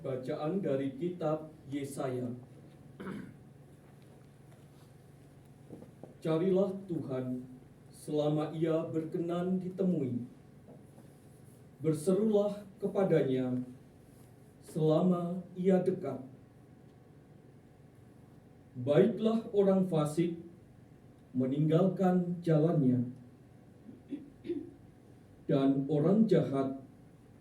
Bacaan dari kitab Yesaya. Carilah Tuhan selama Ia berkenan ditemui. Berserulah kepadanya selama Ia dekat. Baiklah orang fasik meninggalkan jalannya, dan orang jahat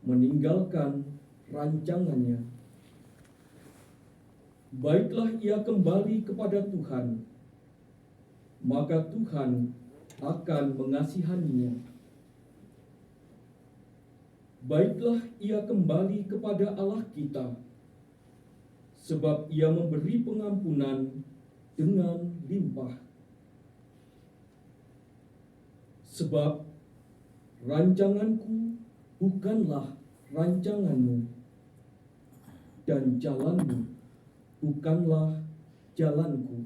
meninggalkan rancangannya. Baiklah ia kembali kepada Tuhan, maka Tuhan akan mengasihaninya. Baiklah ia kembali kepada Allah kita, sebab ia memberi pengampunan dengan limpah. Sebab rancanganku bukanlah rancanganmu, dan jalanmu bukanlah jalanku.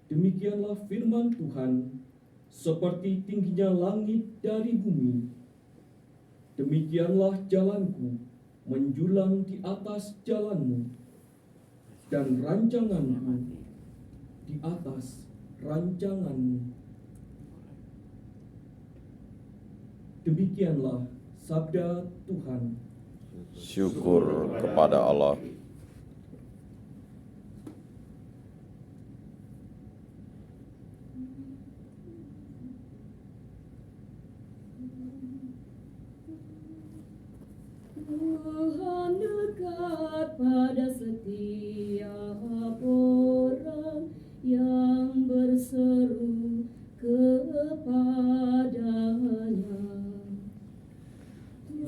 Demikianlah firman Tuhan, seperti tingginya langit dari bumi, demikianlah jalanku menjulang di atas jalanmu, dan rancanganku di atas rancanganmu. Demikianlah sabda Tuhan. Syukur kepada Allah. Tuhan dekat pada setiap orang yang berseru kepadanya.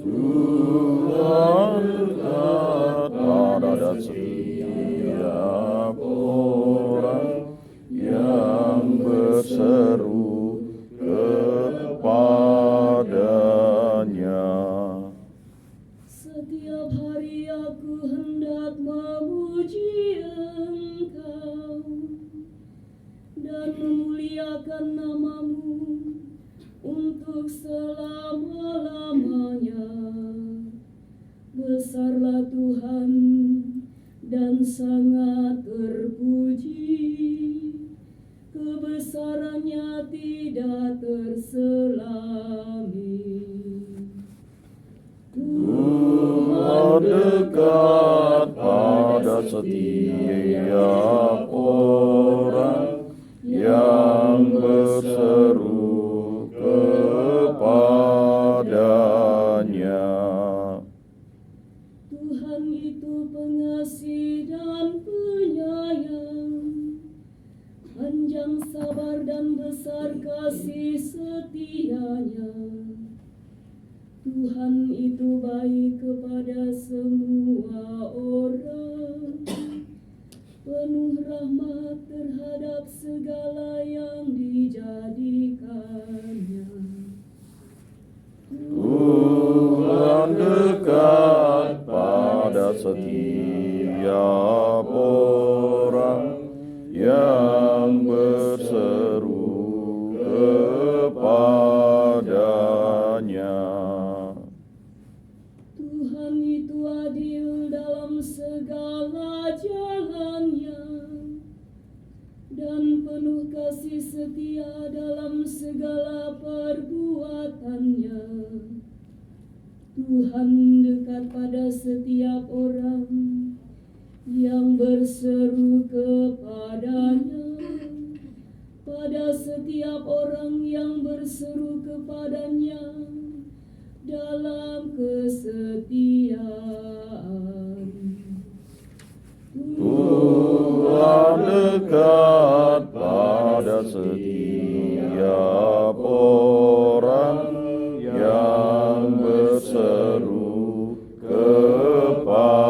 Tuhan dekat pada setiap orang yang berseru kepadanya. Setiap hari aku hendak memuji Engkau dan memuliakan nama-Mu untuk selama-lamanya. Besarlah Tuhan dan sangat terpuji, kebesarannya tidak terselami. Tuhan dekat pada setiap orang yang berseru kepadanya. Tuhan itu pengasih dan penyayang, panjang sabar dan besar kasih setianya. Tuhan itu baik kepada semua orang, penuh rahmat terhadap segala yang dijadikannya. Tuhan dekat pada setiap orang yang berseru kepadanya. Tuhan itu adil dalam segala jalannya, dan penuh kasih setia dalam segala perbuatannya. Tuhan dekat pada setiap orang yang berseru kepadanya, pada setiap orang yang berseru kepadanya dalam kesetiaan. Tuhan dekat pada setiap orang yang berseru kepadanya.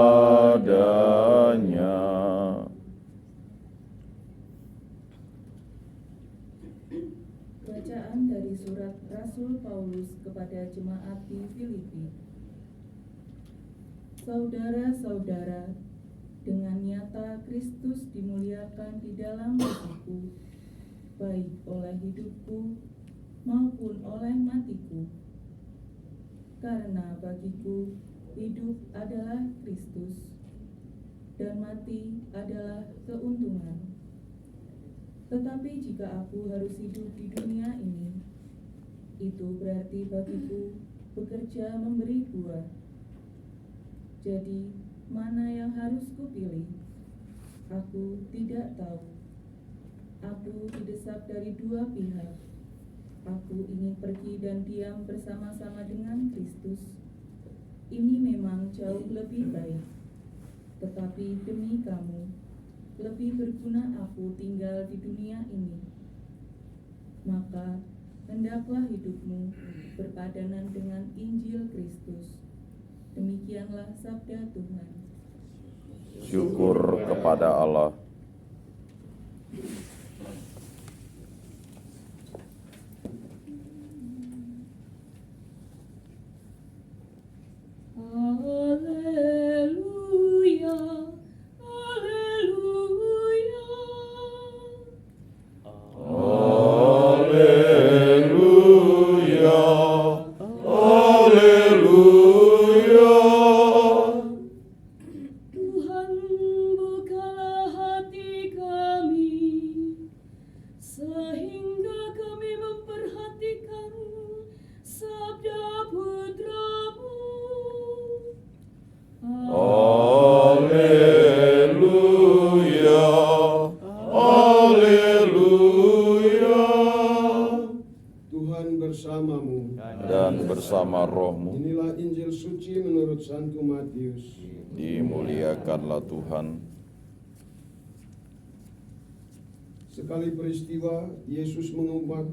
Bacaan dari surat Rasul Paulus kepada jemaat di Filipi. Saudara-saudara, dengan nyata Kristus dimuliakan di dalam hatiku, baik oleh hidupku maupun oleh matiku. Karena bagiku hidup adalah Kristus, dan mati adalah keuntungan. Tetapi jika aku harus hidup di dunia ini, itu berarti bagiku bekerja memberi buah. Jadi, mana yang harus kupilih? Aku tidak tahu. Aku didesak dari dua pihak. Aku ingin pergi dan diam bersama-sama dengan Kristus. Ini memang jauh lebih baik. Tetapi demi kamu, lebih berguna aku tinggal di dunia ini. Maka, hendaklah hidupmu berpadanan dengan Injil Kristus. Demikianlah sabda Tuhan. Syukur kepada Allah. Haleluya, haleluya. Haleluya, haleluya. Tuhan, bukalah hati kami, sehingga kami memperhatikan sabda Putra-Mu. Haleluya, haleluya. Tuhan bersamamu. Dan bersama rohmu, Inilah Injil suci menurut Santo Matius. dimuliakanlah Tuhan. Sekali peristiwa, Yesus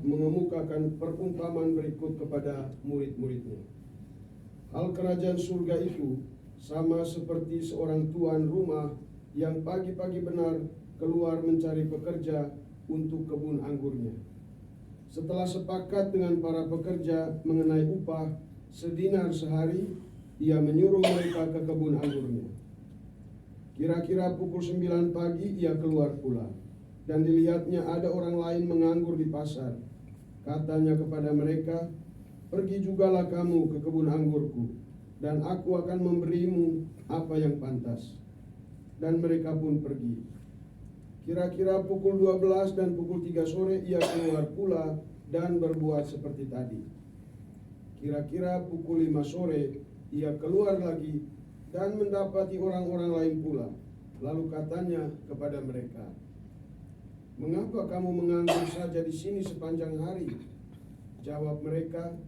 mengemukakan perumpamaan berikut kepada murid-muridnya. Hal kerajaan surga itu sama seperti seorang tuan rumah yang pagi-pagi benar keluar mencari pekerja untuk kebun anggurnya. Setelah sepakat dengan para pekerja mengenai upah sedinar sehari, ia menyuruh mereka ke kebun anggurnya. Kira-kira pukul 9 pagi ia keluar pula, dan dilihatnya ada orang lain menganggur di pasar. Katanya kepada mereka, "Pergi jugalah kamu ke kebun anggurku, dan aku akan memberimu apa yang pantas." Dan mereka pun pergi. Kira-kira pukul 12 dan pukul 3 sore ia keluar pula dan berbuat seperti tadi. Kira-kira pukul 5 sore ia keluar lagi dan mendapati orang-orang lain pula. Lalu katanya kepada mereka, "Mengapa kamu menganggur saja di sini sepanjang hari?" Jawab mereka,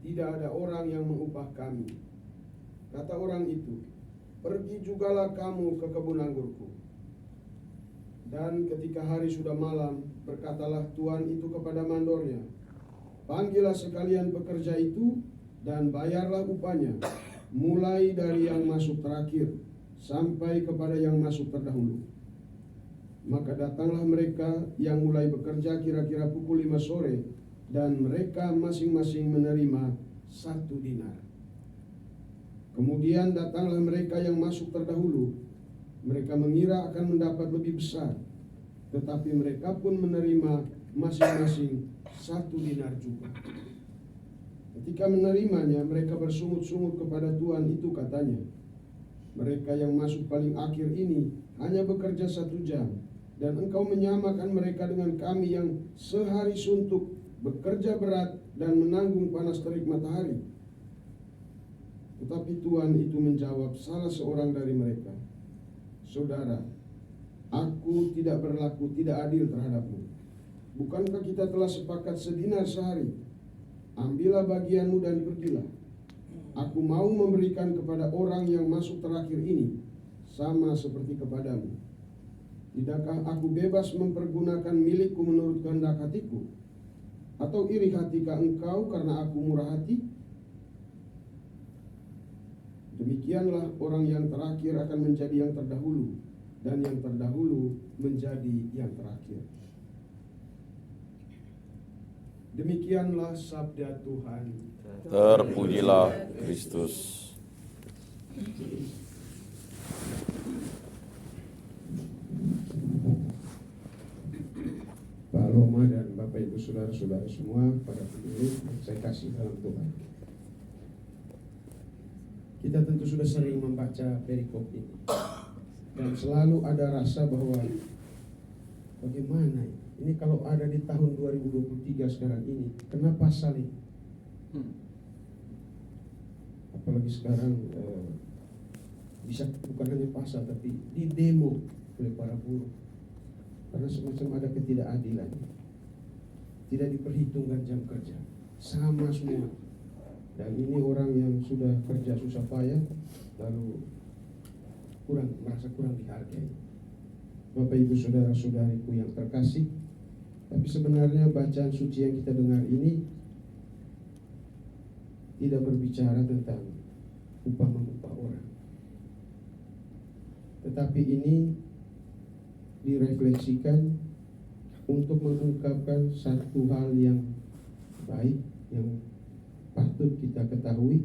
"Tidak ada orang yang mengupah kami." Kata orang itu, "Pergi jugalah kamu ke kebun anggurku." Dan ketika hari sudah malam, berkatalah tuan itu kepada mandornya, "Panggillah sekalian pekerja itu dan bayarlah upahnya, mulai dari yang masuk terakhir sampai kepada yang masuk terdahulu." Maka datanglah mereka yang mulai bekerja kira-kira pukul 5 sore, dan mereka masing-masing menerima 1 dinar. Kemudian datanglah mereka yang masuk terdahulu. Mereka mengira akan mendapat lebih besar, tetapi mereka pun menerima masing-masing 1 dinar juga. Ketika menerimanya, mereka bersungut-sungut kepada tuan itu, katanya, "Mereka yang masuk paling akhir ini hanya bekerja 1 jam, dan engkau menyamakan mereka dengan kami yang sehari suntuk, bekerja berat, dan menanggung panas terik matahari." Tetapi tuan itu menjawab salah seorang dari mereka, "Saudara, aku tidak berlaku tidak adil terhadapmu. Bukankah kita telah sepakat sedinar sehari? Ambillah bagianmu dan pergilah. Aku mau memberikan kepada orang yang masuk terakhir ini sama seperti kepadamu. Tidakkah aku bebas mempergunakan milikku menurut kehendak hatiku? Atau iri hatikah engkau karena aku murah hati?" Demikianlah orang yang terakhir akan menjadi yang terdahulu, dan yang terdahulu menjadi yang terakhir. Demikianlah sabda Tuhan. Terpujilah Kristus. Pak Roma dan Bapak Ibu Saudara-saudara semua, para pendengar saya kasih dalam Tuhan. Kita tentu sudah sering membaca perikop ini, dan selalu ada rasa bahwa bagaimana ini kalau ada di tahun 2023 sekarang ini, kenapa saling? Apalagi sekarang bisa bukan hanya pasal tapi di demo oleh para buruh, karena semacam ada ketidakadilan, tidak diperhitungkan jam kerja, sama semua. Dan ini orang yang sudah kerja susah payah lalu merasa kurang dihargai. Bapak Ibu saudara-saudariku yang terkasih, tapi sebenarnya bacaan suci yang kita dengar ini tidak berbicara tentang upah mengupah orang, tetapi ini direfleksikan untuk mengungkapkan satu hal yang baik, yang patut kita ketahui,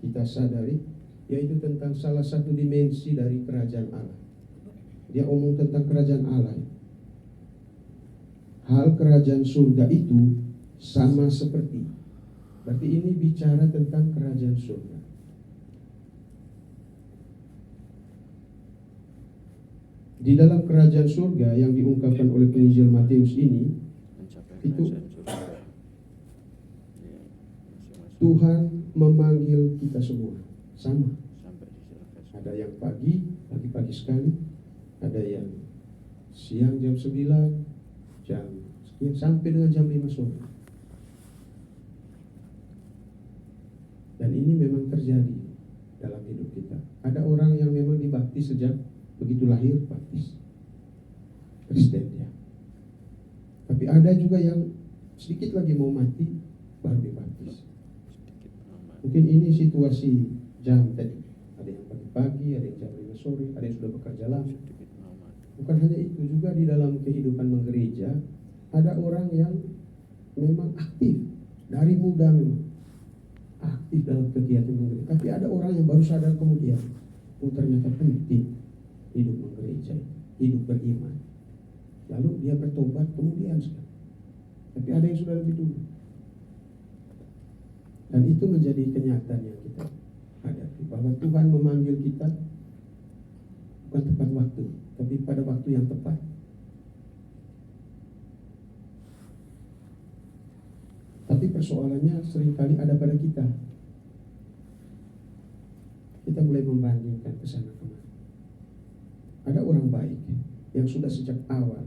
kita sadari, yaitu tentang salah satu dimensi dari kerajaan Allah. Dia omong tentang kerajaan Allah. Hal kerajaan surga itu sama seperti. Berarti ini bicara tentang kerajaan surga. Di dalam kerajaan surga yang diungkapkan oleh penginjil Matius ini, itu Tuhan memanggil kita semua sama. Ada yang pagi sekali, ada yang siang jam 9, jam sekian, sampai dengan jam 5 sore. Dan ini memang terjadi dalam hidup kita. Ada orang yang memang dibaptis sejak begitu lahir, baptis Kristen ya. Tapi ada juga yang sedikit lagi mau mati baru dibaptis. Mungkin ini situasi jam tadi. Ada yang pagi-pagi, ada yang jam 5 sore, ada yang sudah bekerja lama. Bukan hanya itu, juga di dalam kehidupan menggereja ada orang yang memang aktif dari muda, memang aktif dalam kegiatan menggereja. Tapi ada orang yang baru sadar kemudian, oh ternyata penting hidup menggereja, hidup beriman. Lalu dia bertobat kemudian sekali. Tapi ada yang sudah lebih dulu. Dan itu menjadi kenyataan yang kita hadapi, bahwa Tuhan memanggil kita bukan tepat waktu, tapi pada waktu yang tepat. Tapi persoalannya seringkali ada pada kita. Kita mulai membandingkan ke sana kemari. Ada orang baik yang sudah sejak awal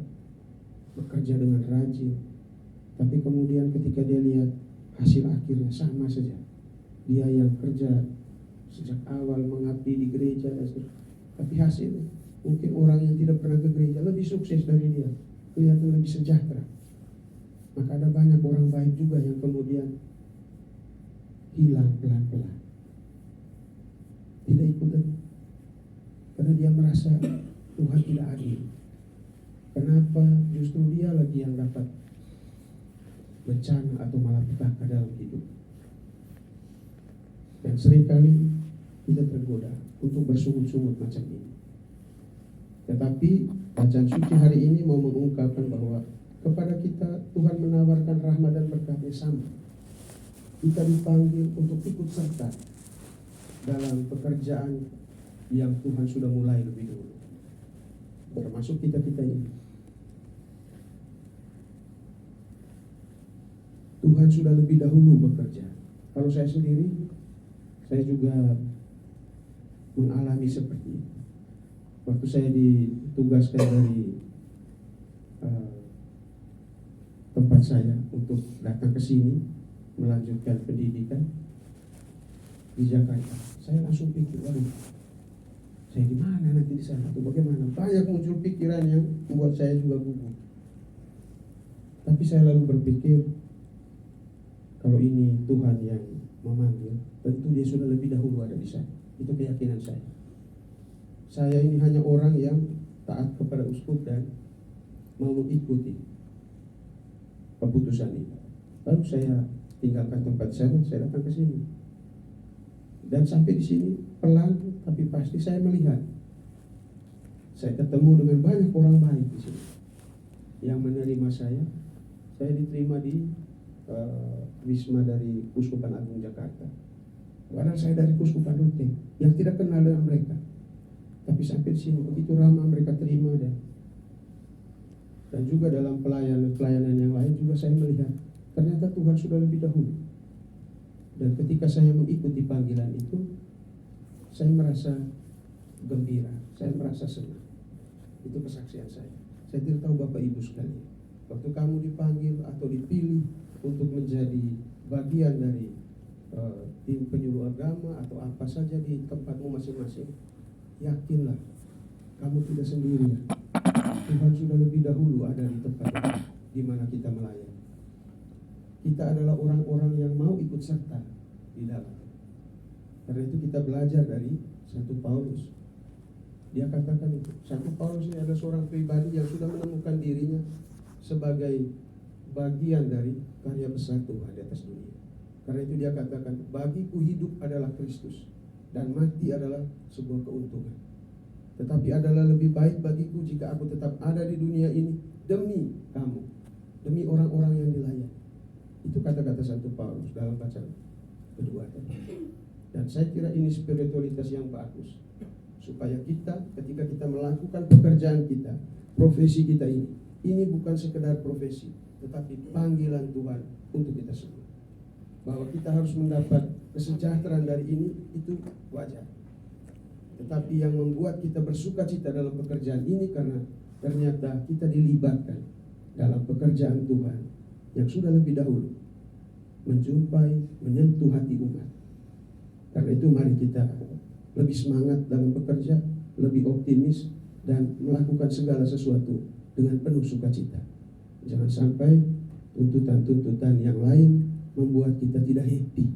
bekerja dengan rajin, tapi kemudian ketika dia lihat hasil akhirnya sama saja. Dia yang kerja sejak awal mengabdi di gereja, tapi hasilnya mungkin orang yang tidak pernah ke gereja lebih sukses dari dia, kelihatan lebih sejahtera. Maka ada banyak orang baik juga yang kemudian hilang pelan-pelan, tidak ikut lagi, karena dia merasa Tuhan tidak adil. Kenapa justru dia lagi yang dapat bencana atau malapetaka dalam hidup? Dan seringkali kita tergoda untuk bersungut-sungut macam ini. Tetapi bacaan suci hari ini mau mengungkapkan bahwa kepada kita Tuhan menawarkan rahmat dan berkat-Nya sama. Kita dipanggil untuk ikut serta dalam pekerjaan yang Tuhan sudah mulai lebih dulu, termasuk kita-kita ini. Tuhan sudah lebih dahulu bekerja. Kalau saya sendiri, saya juga mengalami seperti itu. Waktu saya ditugaskan dari tempat saya untuk datang ke sini melanjutkan pendidikan di Jakarta, saya langsung pikir, waduh, saya di mana nanti di sana atau bagaimana? Banyak muncul pikiran yang membuat saya juga gugup. Tapi saya lalu berpikir, kalau ini Tuhan yang memanggil, tentu Dia sudah lebih dahulu ada di sana. Itu keyakinan saya. Saya ini hanya orang yang taat kepada uskup dan mau mengikuti keputusan ini. Lalu saya tinggalkan tempat saya datang ke sini. Dan sampai di sini pelan tapi pasti saya melihat, saya ketemu dengan banyak orang baik di sini yang menerima saya. Saya diterima di Wisma dari Uskupan Agung Jakarta. Padahal saya dari Kuskupan Ruteng yang tidak kenal dengan mereka. Tapi sampai di sini begitu ramah mereka terima, dan juga dalam pelayanan yang lain juga saya melihat ternyata Tuhan sudah lebih dahulu. Dan ketika saya mengikuti panggilan itu, saya merasa gembira, saya merasa senang. Itu kesaksian saya. Saya tidak tahu Bapak Ibu sekalian, waktu kamu dipanggil atau dipilih untuk menjadi bagian dari tim penyuluh agama atau apa saja di tempatmu masing-masing, yakinlah kamu tidak sendirian. Tuhan sudah lebih dahulu ada di tempat di mana kita melayani. Kita adalah orang-orang yang mau ikut serta di dalam. Karena itu kita belajar dari Santo Paulus. Dia katakan itu, Santo Paulus ini adalah seorang pribadi yang sudah menemukan dirinya sebagai bagian dari karya besar Tuhan di atas dunia. Karena itu dia katakan, bagiku hidup adalah Kristus dan mati adalah sebuah keuntungan. Tetapi adalah lebih baik bagiku jika aku tetap ada di dunia ini demi kamu, demi orang-orang yang dilayani. Itu kata-kata Santo Paulus dalam bacaan kedua tadi. Dan saya kira ini spiritualitas yang bagus, supaya kita ketika kita melakukan pekerjaan kita, profesi kita ini bukan sekedar profesi, tetapi panggilan Tuhan untuk kita semua. Bahwa kita harus mendapat kesejahteraan dari ini, itu wajar. Tetapi yang membuat kita bersuka cita dalam pekerjaan ini karena ternyata kita dilibatkan dalam pekerjaan Tuhan yang sudah lebih dahulu menyentuh hati umat. Karena itu mari kita lebih semangat dalam bekerja, lebih optimis, dan melakukan segala sesuatu dengan penuh sukacita. Jangan sampai tuntutan-tuntutan yang lain membuat kita tidak happy